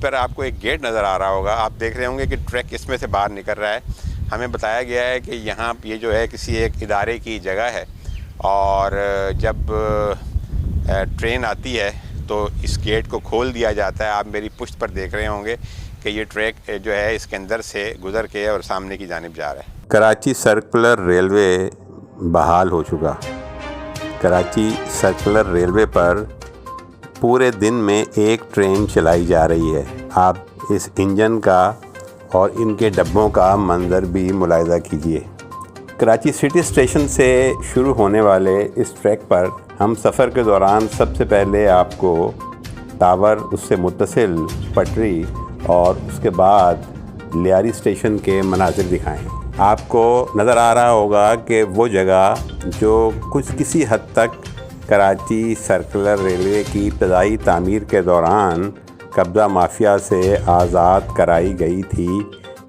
پر آپ کو ایک گیٹ نظر آ رہا ہوگا، آپ دیکھ رہے ہوں گے کہ ٹرک اس میں سے باہر نکل رہا ہے۔ ہمیں بتایا گیا ہے کہ یہاں یہ جو ہے کسی ایک ادارے کی جگہ ہے، اور جب ٹرین آتی ہے تو اس گیٹ کو کھول دیا جاتا ہے۔ آپ میری پشت پر دیکھ رہے ہوں گے کہ یہ ٹریک جو ہے اس کے اندر سے گزر کے اور سامنے کی جانب جا رہا ہے۔ کراچی سرکولر ریلوے بحال ہو چکا۔ کراچی سرکولر ریلوے پر پورے دن میں ایک ٹرین چلائی جا رہی ہے۔ آپ اس انجن کا اور ان کے ڈبوں کا منظر بھی ملاحظہ کیجیے۔ کراچی سٹی اسٹیشن سے شروع ہونے والے اس ٹریک پر ہم سفر کے دوران سب سے پہلے آپ کو ٹاور، اس سے متصل پٹری اور اس کے بعد لیاری اسٹیشن کے مناظر دکھائیں۔ آپ کو نظر آ رہا ہوگا کہ وہ جگہ جو کسی حد تک کراچی سرکولر ریلوے کی ابتدائی تعمیر کے دوران قبضہ مافیا سے آزاد کرائی گئی تھی،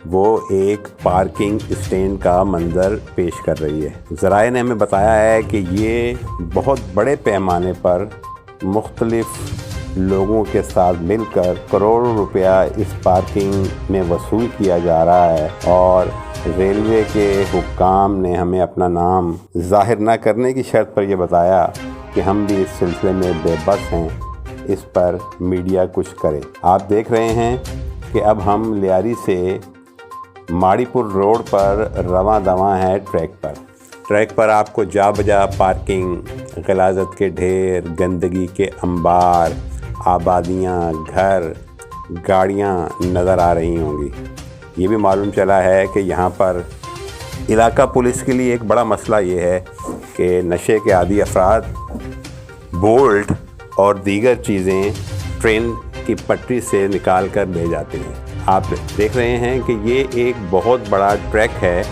وہ ایک پارکنگ اسٹینڈ کا منظر پیش کر رہی ہے۔ ذرائع نے ہمیں بتایا ہے کہ یہ بہت بڑے پیمانے پر مختلف لوگوں کے ساتھ مل کر کروڑوں روپیہ اس پارکنگ میں وصول کیا جا رہا ہے، اور ریلوے کے حکام نے ہمیں اپنا نام ظاہر نہ کرنے کی شرط پر یہ بتایا کہ ہم بھی اس سلسلے میں بے بس ہیں، اس پر میڈیا کچھ کرے۔ آپ دیکھ رہے ہیں کہ اب ہم لیاری سے ماڑی پور روڈ پر رواں دواں ہے ٹریک پر آپ کو جا بجا پارکنگ، غلاظت کے ڈھیر، گندگی کے انبار، آبادیاں، گھر، گاڑیاں نظر آ رہی ہوں گی۔ یہ بھی معلوم چلا ہے کہ یہاں پر علاقہ پولیس کے لیے ایک بڑا مسئلہ یہ ہے کہ نشے کے عادی افراد بولٹ اور دیگر چیزیں ٹرین کی پٹری سے نکال کر لے جاتے ہیں۔ آپ دیکھ رہے ہیں کہ یہ ایک بہت بڑا ٹریک ہے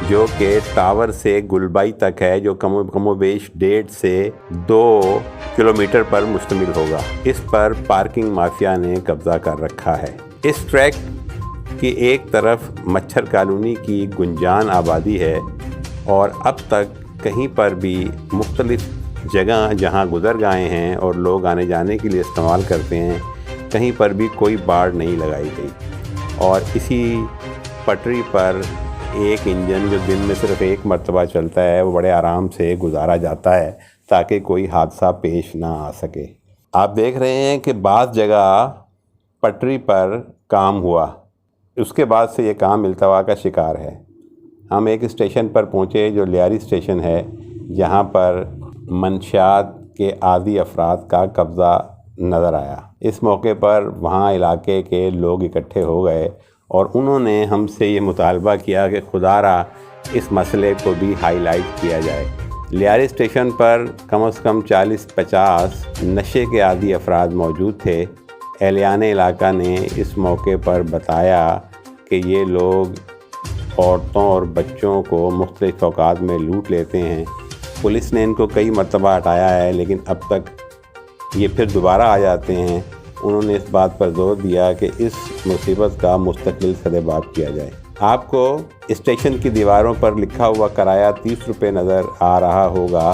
جو کہ ٹاور سے گلبائی تک ہے، جو کم و بیش 1.5 سے 2 کلومیٹر پر مشتمل ہوگا۔ اس پر پارکنگ مافیا نے قبضہ کر رکھا ہے۔ اس ٹریک کی ایک طرف مچھر کالونی کی گنجان آبادی ہے، اور اب تک کہیں پر بھی مختلف جگہ جہاں گزرگاہیں ہیں اور لوگ آنے جانے کے لیے استعمال کرتے ہیں، کہیں پر بھی کوئی باڑ نہیں لگائی گئی، اور اسی پٹری پر ایک انجن جو دن میں صرف ایک مرتبہ چلتا ہے وہ بڑے آرام سے گزارا جاتا ہے تاکہ کوئی حادثہ پیش نہ آ سکے۔ آپ دیکھ رہے ہیں کہ بعض جگہ پٹری پر کام ہوا، اس کے بعد سے یہ کام التوا کا شکار ہے۔ ہم ایک اسٹیشن پر پہنچے جو لیاری اسٹیشن ہے، جہاں پر منشیات کے عادی افراد کا قبضہ نظر آیا۔ اس موقع پر وہاں علاقے کے لوگ اکٹھے ہو گئے اور انہوں نے ہم سے یہ مطالبہ کیا کہ خدا را اس مسئلے کو بھی ہائی لائٹ کیا جائے۔ لیاری اسٹیشن پر کم از کم 40-50 نشے کے عادی افراد موجود تھے۔ اہلیان علاقہ نے اس موقع پر بتایا کہ یہ لوگ عورتوں اور بچوں کو مختلف اوقات میں لوٹ لیتے ہیں۔ پولیس نے ان کو کئی مرتبہ ہٹایا ہے، لیکن اب تک یہ پھر دوبارہ آ جاتے ہیں۔ انہوں نے اس بات پر زور دیا کہ اس مصیبت کا مستقل سدباب کیا جائے۔ آپ کو اسٹیشن کی دیواروں پر لکھا ہوا کرایہ 30 روپے نظر آ رہا ہوگا،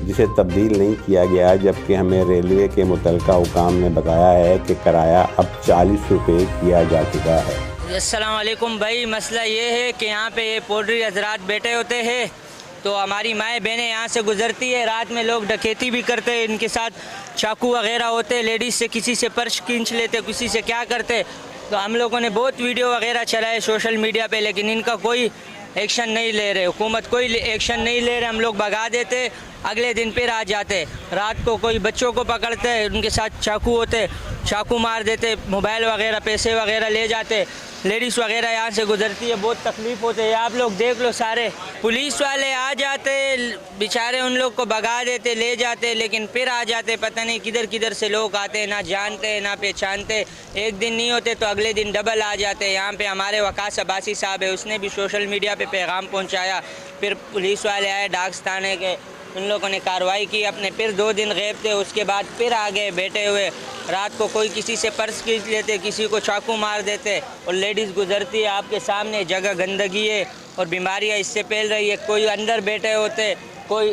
جسے تبدیل نہیں کیا گیا، جبکہ ہمیں ریلوے کے متعلقہ حکام نے بتایا ہے کہ کرایہ اب 40 روپے کیا جا چکا ہے۔ السلام علیکم بھائی، مسئلہ یہ ہے کہ یہاں پہ یہ پوڈری حضرات بیٹھے ہوتے ہیں، تو ہماری مائیں بہنیں یہاں سے گزرتی ہے، رات میں لوگ ڈکیتی بھی کرتے ہیں، ان کے ساتھ چاقو وغیرہ ہوتے، لیڈیز سے کسی سے پرس کھینچ لیتے، کسی سے کیا کرتے۔ تو ہم لوگوں نے بہت ویڈیو وغیرہ چلائے سوشل میڈیا پہ، لیکن ان کا کوئی ایکشن نہیں لے رہے، حکومت کوئی ایکشن نہیں لے رہے۔ ہم لوگ بھگا دیتے، اگلے دن پھر آ جاتے۔ رات کو کوئی بچوں کو پکڑتے، ان کے ساتھ چاقو ہوتے، چاقو مار دیتے، موبائل وغیرہ پیسے وغیرہ لے جاتے۔ لیڈیز وغیرہ یہاں سے گزرتی ہے، بہت تکلیف ہوتے ہے۔ آپ لوگ دیکھ لو، سارے پولیس والے آ جاتے، بیچارے ان لوگ کو بھگا دیتے، لے جاتے، لیکن پھر آ جاتے۔ پتہ نہیں کدھر کدھر سے لوگ آتے، نہ جانتے نہ پہچانتے۔ ایک دن نہیں ہوتے تو اگلے دن ڈبل آ جاتے۔ یہاں پہ ہمارے وقاص عباسی صاحب ہے، اس نے بھی سوشل میڈیا پہ پیغام پہنچایا، پھر پولیس والے آئے ڈاکس تھانے کے، ان لوگوں نے کارروائی کی اپنے، پھر 2 دن غیب تھے، اس کے بعد پھر آ گئے بیٹھے ہوئے۔ رات کو کوئی کسی سے پرس کھینچ لیتے، کسی کو چاقو مار دیتے، اور لیڈیز گزرتی ہے آپ کے سامنے، جگہ گندگی ہے اور بیماریاں اس سے پھیل رہی ہے۔ کوئی اندر بیٹھے ہوتے، کوئی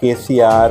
KCR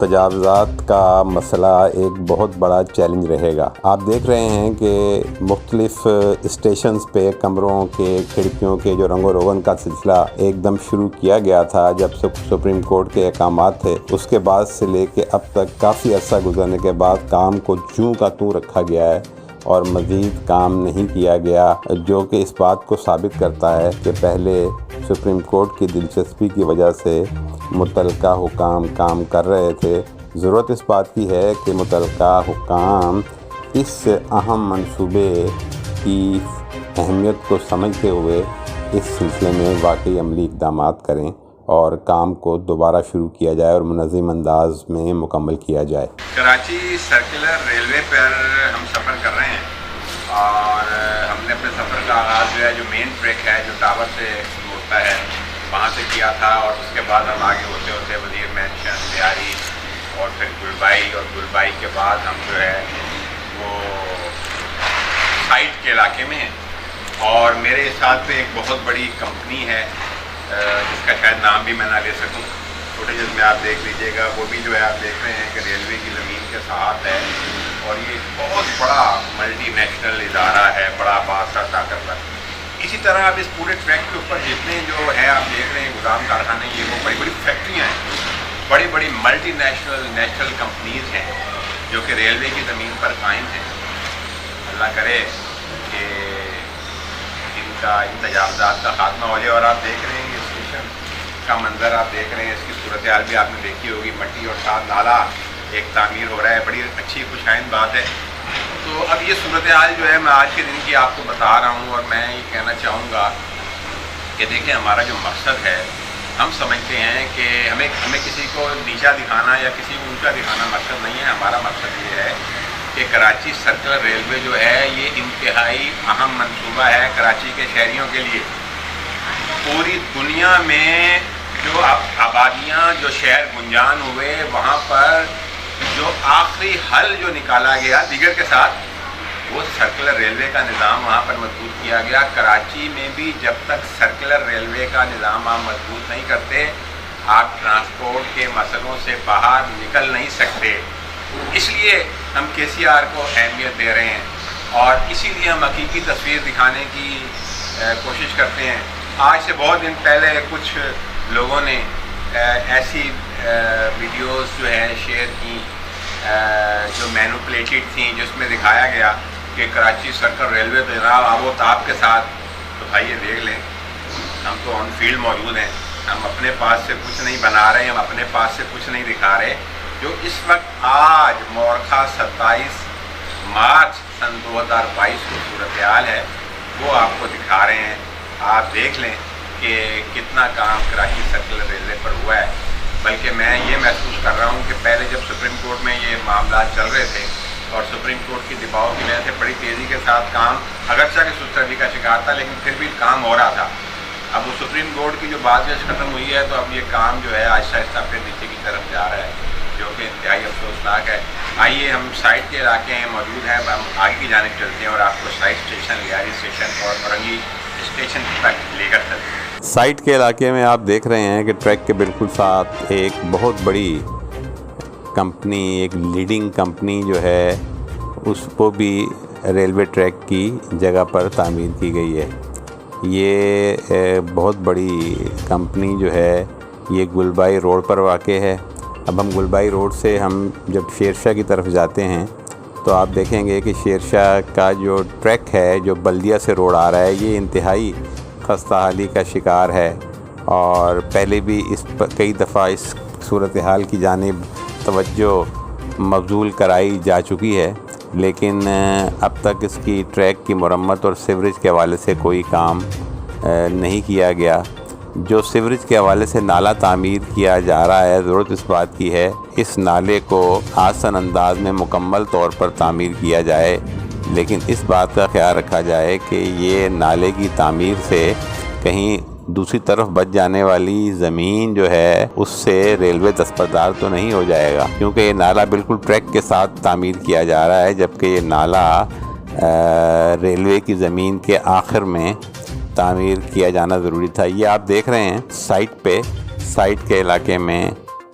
تجاوزات کا مسئلہ ایک بہت بڑا چیلنج رہے گا۔ آپ دیکھ رہے ہیں کہ مختلف اسٹیشنز پہ کمروں کے کھڑکیوں کے جو رنگ و روغن کا سلسلہ ایک دم شروع کیا گیا تھا جب سپریم کورٹ کے احکامات تھے، اس کے بعد سے لے کے اب تک کافی عرصہ گزرنے کے بعد کام کو جوں کا توں رکھا گیا ہے اور مزید کام نہیں کیا گیا، جو کہ اس بات کو ثابت کرتا ہے کہ پہلے سپریم کورٹ کی دلچسپی کی وجہ سے متعلقہ حکام کام کر رہے تھے۔ ضرورت اس بات کی ہے کہ متعلقہ حکام اس اہم منصوبے کی اہمیت کو سمجھتے ہوئے اس سلسلے میں واقعی عملی اقدامات کریں اور کام کو دوبارہ شروع کیا جائے اور منظم انداز میں مکمل کیا جائے۔ کراچی سرکولر ریلوے پر ہم سفر کر رہے ہیں اور ہم نے اپنے سفر کا آغاز جو ہے جو مین ٹریک ہے جو ٹاور سے ہوتا ہے وہاں سے کیا تھا، اور اس کے بعد ہم آگے ہوتے ہوتے وزیر مینشن، دیاری اور پھر گلبائی، اور گلبائی کے بعد ہم جو ہے وہ سائٹ کے علاقے میں ہیں۔ اور میرے ساتھ پہ ایک بہت بڑی کمپنی ہے جس کا شاید نام بھی میں نہ لے سکوں، فوٹیجز میں آپ دیکھ لیجیے گا، وہ بھی جو ہے آپ دیکھ رہے ہیں کہ ریلوے کی زمین کے ساتھ ہے، اور یہ بہت بڑا ملٹی نیشنل ادارہ ہے، بڑا بااثر طاقتور۔ اسی طرح اب اس پورے ٹریک کے اوپر جتنے جو ہے آپ دیکھ رہے ہیں گودام کارخانے، یہ وہ بڑی بڑی فیکٹریاں ہیں، بڑی بڑی ملٹی نیشنل کمپنیز ہیں جو کہ ریلوے کی زمین پر قائم ہیں۔ اللہ کرے کہ ان تجاوزات کا خاتمہ ہو جائے۔ اور آپ دیکھ رہے ہیں کہ اسٹیشن کا منظر آپ دیکھ رہے ہیں، اس کی صورتحال بھی آپ نے دیکھی ہوگی، مٹی اور ساتھ نالا ایک تعمیر ہو رہا ہے، بڑی اچھی خوشائند بات ہے۔ تو اب یہ صورتحال جو ہے میں آج کے دن کی آپ کو بتا رہا ہوں، اور میں یہ کہنا چاہوں گا کہ دیکھیں ہمارا جو مقصد ہے، ہم سمجھتے ہیں کہ ہمیں کسی کو نیچا دکھانا یا کسی کو اونچا دکھانا مقصد نہیں ہے۔ ہمارا مقصد یہ ہے کہ کراچی سرکولر ریلوے جو ہے یہ انتہائی اہم منصوبہ ہے کراچی کے شہریوں کے لیے۔ پوری دنیا میں جو آبادیاں جو شہر گنجان ہوئے وہاں پر جو آخری حل جو نکالا گیا دیگر کے ساتھ، وہ سرکولر ریلوے کا نظام وہاں پر مضبوط کیا گیا۔ کراچی میں بھی جب تک سرکولر ریلوے کا نظام آپ مضبوط نہیں کرتے، آپ ٹرانسپورٹ کے مسئلوں سے باہر نکل نہیں سکتے۔ اس لیے ہم KCR کو اہمیت دے رہے ہیں، اور اسی لیے ہم حقیقی تصویر دکھانے کی کوشش کرتے ہیں۔ آج سے بہت دن پہلے کچھ لوگوں نے ایسی ویڈیوز جو ہے شیئر کی جو مینوپولیٹڈ تھیں، جس میں دکھایا گیا کہ کراچی سرکل ریلوے تو جناب آب و تاب کے ساتھ۔ تو بھائی یہ دیکھ لیں، ہم تو آن فیلڈ موجود ہیں، ہم اپنے پاس سے کچھ نہیں بنا رہے، ہم اپنے پاس سے کچھ نہیں دکھا رہے۔ جو اس وقت آج مورخہ 27 مارچ سن 2022 کی صورتحال ہے وہ آپ کو دکھا رہے ہیں۔ آپ دیکھ لیں کہ کتنا کام کراچی سرکولر ریلوے پر ہوا ہے۔ بلکہ میں یہ محسوس کر رہا ہوں کہ پہلے جب سپریم کورٹ میں یہ معاملات چل رہے تھے اور سپریم کورٹ کی دباؤ کی وجہ سے بڑی تیزی کے ساتھ کام اگرچہ کہ سستگی کا شکار تھا، لیکن پھر بھی کام ہو رہا تھا۔ اب وہ سپریم کورٹ کی جو بات ختم ہوئی ہے، تو اب یہ کام جو ہے آہستہ آہستہ پھر نیچے کی طرف جا رہا ہے، جو کہ انتہائی افسوسناک ہے۔ آئیے ہم سائٹ کے علاقے ہیں موجود ہیں، ہم آگے کی جانب چلتے ہیں اور آپ کو سائٹ اسٹیشن، لیاری اسٹیشن اور اورنگی اسٹیشن تک لے کر چلتے ہیں۔ سائٹ کے علاقے میں آپ دیکھ رہے ہیں کہ ٹریک کے بالکل ساتھ ایک بہت بڑی کمپنی، ایک لیڈنگ کمپنی جو ہے، اس کو بھی ریلوے ٹریک کی جگہ پر تعمیر کی گئی ہے۔ یہ بہت بڑی کمپنی جو ہے یہ گلبائی روڈ پر واقع ہے۔ اب ہم گلبائی روڈ سے ہم جب شیرشاہ کی طرف جاتے ہیں تو آپ دیکھیں گے کہ شیرشاہ کا جو ٹریک ہے، جو بلدیہ سے روڈ آ رہا ہے، یہ انتہائی خستہ حالی کا شکار ہے، اور پہلے بھی اس پر کئی دفعہ اس صورتحال کی جانب توجہ مبذول کرائی جا چکی ہے، لیکن اب تک اس کی ٹریک کی مرمت اور سیوریج کے حوالے سے کوئی کام نہیں کیا گیا۔ جو سیوریج کے حوالے سے نالہ تعمیر کیا جا رہا ہے، ضرورت اس بات کی ہے اس نالے کو آسان انداز میں مکمل طور پر تعمیر کیا جائے، لیکن اس بات کا خیال رکھا جائے کہ یہ نالے کی تعمیر سے کہیں دوسری طرف بچ جانے والی زمین جو ہے اس سے ریلوے دستبردار تو نہیں ہو جائے گا، کیونکہ یہ نالہ بالکل ٹریک کے ساتھ تعمیر کیا جا رہا ہے، جبکہ یہ نالہ ریلوے کی زمین کے آخر میں تعمیر کیا جانا ضروری تھا۔ یہ آپ دیکھ رہے ہیں سائٹ پہ، سائٹ کے علاقے میں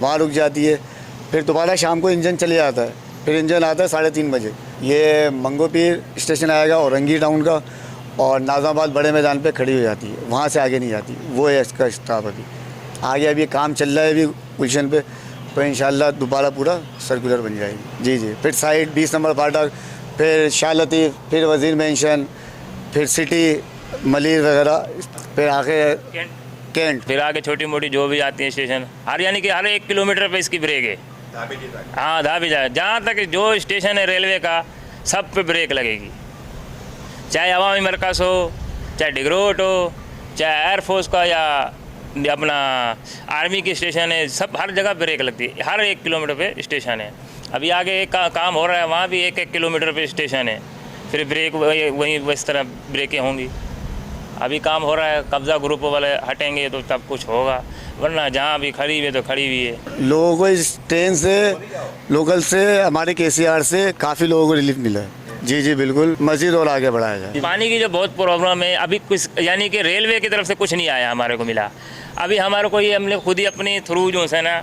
وہاں رک جاتی ہے، پھر دوبارہ شام کو انجن چلے جاتا ہے، پھر انجن آتا ہے 3:30 بجے. یہ منگو پیر اسٹیشن آئے گا اورنگی ٹاؤن کا، اور ناظم آباد بڑے میدان پہ کھڑی ہو جاتی ہے، وہاں سے آگے نہیں جاتی. وہ ہے اس کا اسٹاپ. ابھی ابھی کام چل رہا ہے ابھی گلشن پہ، تو انشاءاللہ دوبارہ پورا سرکولر بن جائے گی. جی پھر سائڈ 20 نمبر فاٹک، پھر شاہ لطیف، پھر وزیر مینشن، پھر سٹی ملیر وغیرہ، پھر آگے کینٹ، پھر آگے چھوٹی موٹی جو بھی آتی ہیں اسٹیشن، یعنی کہ ہر 1 کلومیٹر پہ اس کی بریک ہے. ہاں دھابی جائے، جہاں تک جو اسٹیشن ہے ریلوے کا سب پہ بریک لگے گی، چاہے عوامی مرکز ہو، چاہے ڈگروٹ ہو، چاہے ایئر فورس کا یا اپنا آرمی کی اسٹیشن ہے، سب ہر جگہ بریک لگتی ہے. ہر 1 کلومیٹر پہ اسٹیشن ہے. ابھی آگے ایک کام ہو رہا ہے، وہاں بھی 1 کلومیٹر پہ اسٹیشن ہے، پھر بریک وہیں اس طرح بریکیں ہوں گی. ابھی کام ہو رہا ہے، قبضہ گروپ والے ہٹیں گے تو تب کچھ ہوگا، ورنہ جہاں بھی کھڑی ہوئی ہے تو کھڑی ہوئی ہے. لوگوں کو اس ٹرین سے، لوکل سے، ہمارے KCR سے کافی لوگوں کو ریلیف ملا ہے. جی بالکل، مزید اور آگے بڑھایا جائے. پانی کی جو بہت پرابلم ہے ابھی، کچھ یعنی کہ ریلوے کی طرف سے کچھ نہیں آیا ہمارے کو ملا. ابھی ہمارے کو یہ ہم نے خود ہی اپنی تھرو جو ہے نا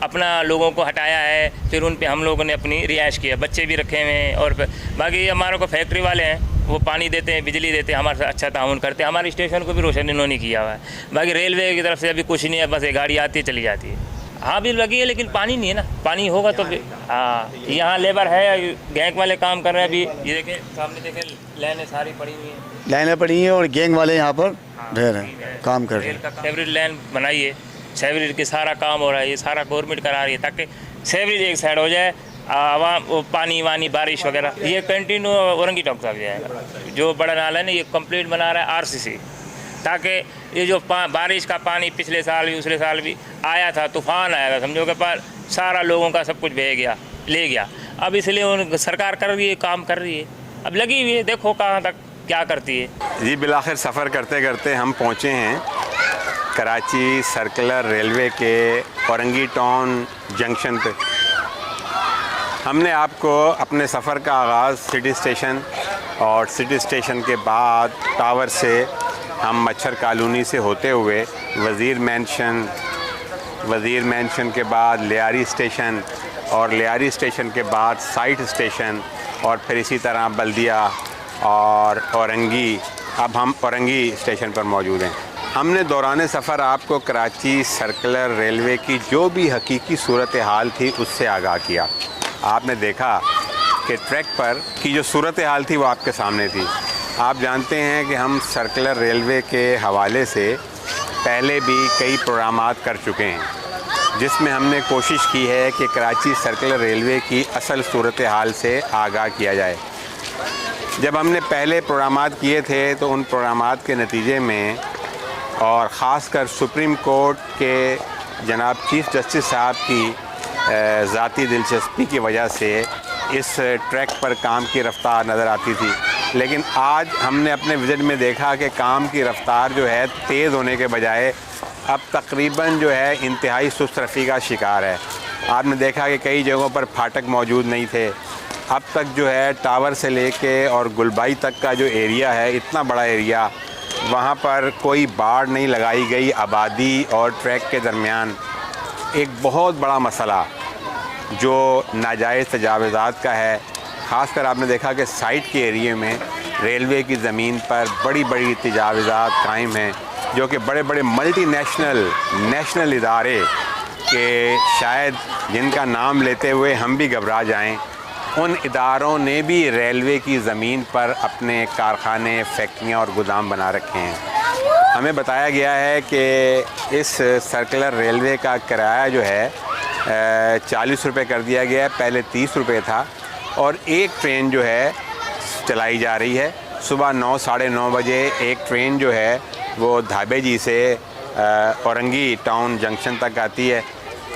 اپنا لوگوں کو ہٹایا ہے، پھر ان پہ ہم لوگوں نے اپنی رہائش کیا، بچے بھی رکھے ہوئے ہیں. اور باقی ہمارے کو فیکٹری والے ہیں، وہ پانی دیتے ہیں، بجلی دیتے ہیں، ہمارے ساتھ اچھا تعاون کرتے ہیں. ہمارے اسٹیشن کو بھی روشن انہوں نے کیا ہوا ہے. باقی ریلوے کی طرف سے ابھی کچھ نہیں ہے، بس ایک گاڑی آتی ہے چلی جاتی ہے. ہاں بھی لگی ہے لیکن پانی نہیں ہے نا، پانی ہوگا تو ہاں. یہاں لیبر ہے، گینگ والے کام کر رہے ہیں. ابھی یہ دیکھیں سامنے دیکھیں لائنیں ساری پڑی ہوئی ہیں، لائنیں پڑی ہیں، اور گینگ والے یہاں پر ڈھیر ہیں، کام کر رہے ہیں. ریل کا سیوریج لائن بنائی ہے، سیوریج کے سارا کام ہو رہا ہے. یہ سارا گورنمنٹ کرا رہی ہے تاکہ سیوریج ایک سائڈ ہو جائے، عوام پانی وانی بارش وغیرہ یہ کنٹینیو اورنگی ٹاؤن تک جائے گا. جو بڑا نالا ہے نا یہ کمپلیٹ بنا رہا ہے RCC، تاکہ یہ جو بارش کا پانی پچھلے سال بھی دوسرے سال بھی آیا تھا، طوفان آیا تھا سمجھو کہ پر سارا لوگوں کا سب کچھ بہہ گیا، لے گیا. اب اس لیے سرکار کر رہی ہے، کام کر رہی ہے، اب لگی ہوئی ہے، دیکھو کہاں تک کیا کرتی ہے. جی بالآخر سفر کرتے کرتے ہم پہنچے ہیں کراچی سرکلر ریلوے کے اورنگی ٹاؤن جنکشن پہ. ہم نے آپ کو اپنے سفر کا آغاز سٹی اسٹیشن، اور سٹی اسٹیشن کے بعد ٹاور سے ہم مچھر کالونی سے ہوتے ہوئے وزیر مینشن کے بعد لیاری اسٹیشن، اور لیاری اسٹیشن کے بعد سائٹ اسٹیشن، اور پھر اسی طرح بلدیہ اور اورنگی. اب ہم اورنگی اسٹیشن پر موجود ہیں. ہم نے دوران سفر آپ کو کراچی سرکلر ریلوے کی جو بھی حقیقی صورتحال تھی اس سے آگاہ کیا. آپ نے دیکھا کہ ٹریک پر کی جو صورتحال تھی وہ آپ کے سامنے تھی. آپ جانتے ہیں کہ ہم سرکلر ریلوے کے حوالے سے پہلے بھی کئی پروگرامات کر چکے ہیں، جس میں ہم نے کوشش کی ہے کہ کراچی سرکلر ریلوے کی اصل صورتحال سے آگاہ کیا جائے. جب ہم نے پہلے پروگرامات کیے تھے تو ان پروگرامات کے نتیجے میں، اور خاص کر سپریم کورٹ کے جناب چیف جسٹس صاحب کی ذاتی دلچسپی کی وجہ سے اس ٹریک پر کام کی رفتار نظر آتی تھی. لیکن آج ہم نے اپنے وزٹ میں دیکھا کہ کام کی رفتار جو ہے تیز ہونے کے بجائے اب تقریباً جو ہے انتہائی سست رفی کا شکار ہے. آپ نے دیکھا کہ کئی جگہوں پر پھاٹک موجود نہیں تھے. اب تک جو ہے ٹاور سے لے کے اور گلبائی تک کا جو ایریا ہے، اتنا بڑا ایریا، وہاں پر کوئی باڑ نہیں لگائی گئی. آبادی اور ٹریک کے درمیان ایک بہت بڑا مسئلہ جو ناجائز تجاوزات کا ہے. خاص کر آپ نے دیکھا کہ سائٹ کے ایریے میں ریلوے کی زمین پر بڑی بڑی تجاوزات قائم ہیں، جو کہ بڑے بڑے ملٹی نیشنل ادارے کہ شاید جن کا نام لیتے ہوئے ہم بھی گھبرا جائیں، ان اداروں نے بھی ریلوے کی زمین پر اپنے کارخانے، فیکٹریاں اور گودام بنا رکھے ہیں. ہمیں بتایا گیا ہے کہ اس سرکلر ریلوے کا کرایہ جو ہے 40 روپے کر دیا گیا ہے، پہلے 30 روپے تھا. اور ایک ٹرین جو ہے چلائی جا رہی ہے. صبح 9 ساڑھے 9 بجے ایک ٹرین جو ہے وہ دھابے جی سے اورنگی ٹاؤن جنکشن تک آتی ہے،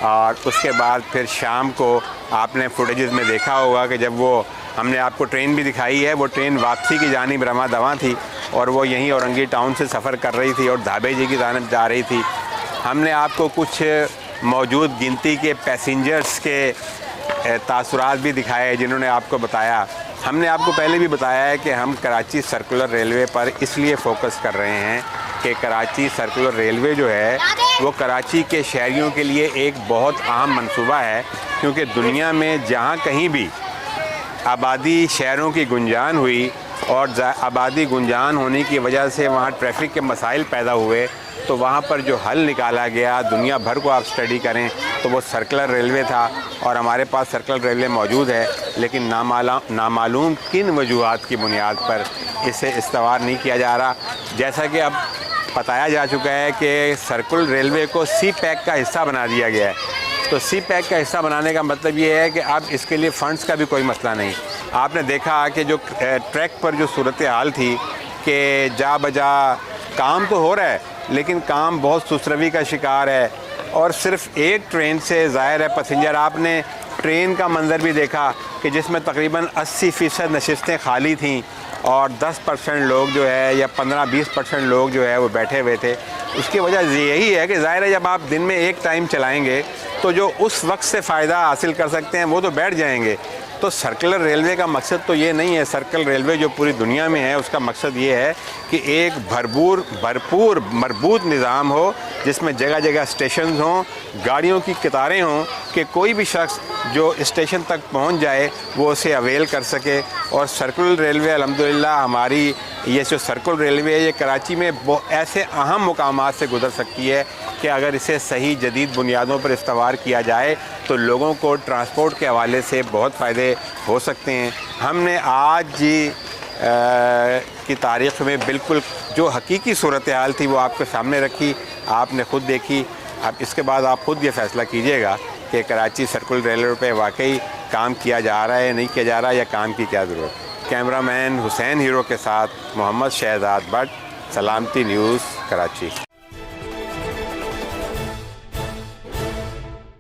اور اس کے بعد پھر شام کو آپ نے فوٹیجز میں دیکھا ہوگا کہ جب وہ ہم نے آپ کو ٹرین بھی دکھائی ہے، وہ ٹرین واپسی کی جانب رواں دواں تھی، اور وہ یہیں اورنگی ٹاؤن سے سفر کر رہی تھی اور دھابے جی کی جانب جا رہی تھی. ہم نے آپ کو کچھ موجود گنتی کے پیسنجرز کے تاثرات بھی دکھائے جنہوں نے آپ کو بتایا. ہم نے آپ کو پہلے بھی بتایا ہے کہ ہم کراچی سرکولر ریلوے پر اس لیے فوکس کر رہے ہیں کہ کراچی سرکولر ریلوے جو ہے وہ کراچی کے شہریوں کے لیے ایک بہت اہم منصوبہ ہے، کیونکہ دنیا میں جہاں کہیں بھی آبادی شہروں کی گنجان ہوئی اور آبادی گنجان ہونے کی وجہ سے وہاں ٹریفک کے مسائل پیدا ہوئے، تو وہاں پر جو حل نکالا گیا دنیا بھر کو آپ اسٹڈی کریں تو وہ سرکولر ریلوے تھا، اور ہمارے پاس سرکولر ریلوے موجود ہے، لیکن نامعلوم کن وجوہات کی بنیاد پر اسے استوار نہیں کیا جا رہا۔ جیسا کہ اب بتایا جا چکا ہے کہ سرکولر ریلوے کو سی پیک کا حصہ بنا دیا گیا ہے، تو سی پیک کا حصہ بنانے کا مطلب یہ ہے کہ اب اس کے لیے فنڈز کا بھی کوئی مسئلہ نہیں۔ آپ نے دیکھا کہ جو ٹریک پر جو صورتحال تھی کہ جا بجا کام تو ہو رہا ہے لیکن کام بہت سسروی کا شکار ہے، اور صرف ایک ٹرین سے ظاہر ہے پیسنجر، آپ نے ٹرین کا منظر بھی دیکھا کہ جس میں تقریباً 80% نشستیں خالی تھیں اور 10% لوگ جو ہے یا 15-20% لوگ جو ہے وہ بیٹھے ہوئے تھے۔ اس کی وجہ یہی ہے کہ ظاہر ہے جب آپ دن میں ایک ٹائم چلائیں گے تو جو اس وقت سے فائدہ حاصل کر سکتے ہیں وہ تو بیٹھ جائیں گے۔ تو سرکولر ریلوے کا مقصد تو یہ نہیں ہے، سرکولر ریلوے جو پوری دنیا میں ہے اس کا مقصد یہ ہے کہ ایک بھرپور مربوط نظام ہو، جس میں جگہ جگہ اسٹیشنز ہوں، گاڑیوں کی قطاریں ہوں، کہ کوئی بھی شخص جو اسٹیشن تک پہنچ جائے وہ اسے اویل کر سکے۔ اور سرکولر ریلوے الحمدللہ ہماری یہ جو سرکولر ریلوے ہے یہ کراچی میں ایسے اہم مقامات سے گزر سکتی ہے کہ اگر اسے صحیح جدید بنیادوں پر استوار کیا جائے تو لوگوں کو ٹرانسپورٹ کے حوالے سے بہت فائدے ہو سکتے ہیں۔ ہم نے آج کی تاریخ میں بالکل جو حقیقی صورتحال تھی وہ آپ کے سامنے رکھی، آپ نے خود دیکھی۔ اب اس کے بعد آپ خود یہ فیصلہ کیجئے گا کہ کراچی سرکولر ریلوے پہ واقعی کام کیا جا رہا ہے، نہیں کیا جا رہا، یا کام کی کیا ضرورت ہے۔ کیمرہ مین حسین ہیرو کے ساتھ محمد شہزاد بٹ، سلامتی نیوز، کراچی۔